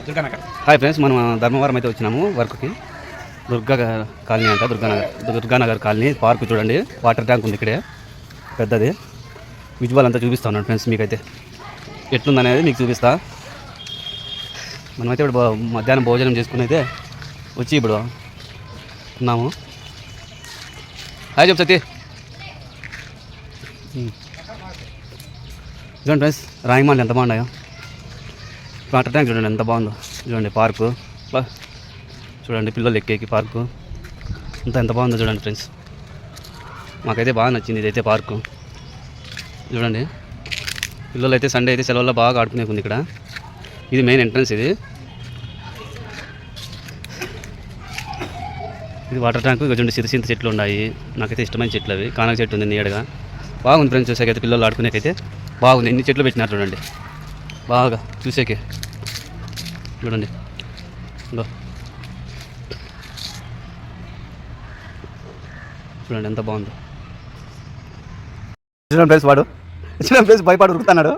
Hi friends, మనం ధర్మవరం అయితే వచ్చినాము వర్క్కి. దుర్గా కాలనీ అంట, దుర్గానగర్ కాలనీ. పార్క్ చూడండి, వాటర్ ట్యాంక్ ఉంది ఇక్కడే పెద్దది. విజువల్ అంతా చూపిస్తా ఉన్నాను ఫ్రెండ్స్, మీకైతే ఎట్లుందనేది మీకు చూపిస్తా. మనమైతే ఇప్పుడు మధ్యాహ్నం భోజనం చేసుకుని అయితే వచ్చి ఇప్పుడు ఉన్నాము. హాయ్ చెప్పు సతీ. చూడండి ఫ్రెండ్స్, రాయమాండ్ ఎంత బాగున్నాయో. వాటర్ ట్యాంక్ చూడండి ఎంత బాగుందో. చూడండి పార్కు, చూడండి పిల్లలు ఎక్కేకి పార్కు అంతా ఎంత బాగుందో చూడండి ఫ్రెండ్స్. మాకైతే బాగా నచ్చింది ఇదైతే పార్కు. చూడండి పిల్లలు అయితే సండే అయితే సెలవుల్లో బాగా ఆడుకునేకుంది ఇక్కడ. ఇది మెయిన్ ఎంట్రన్స్. ఇది వాటర్ ట్యాంకు. ఇక చూడండి సిరిసింత చెట్లు ఉన్నాయి, నాకైతే ఇష్టమైన చెట్లు అవి. కానక చెట్టు ఉంది నీడగా, బాగుంది ఫ్రెండ్స్. చూసేకైతే పిల్లలు ఆడుకునేకైతే బాగుంది. ఎన్ని చెట్లు పెట్టినారు చూడండి, బాగా చూసేకి. చూడండి చూడండి ఎంత బాగుందో. చూడండి ఫ్రెండ్స్, వాడు చూడండి ఫ్రెండ్స్ భయపడి ఉరుకుతున్నాడు.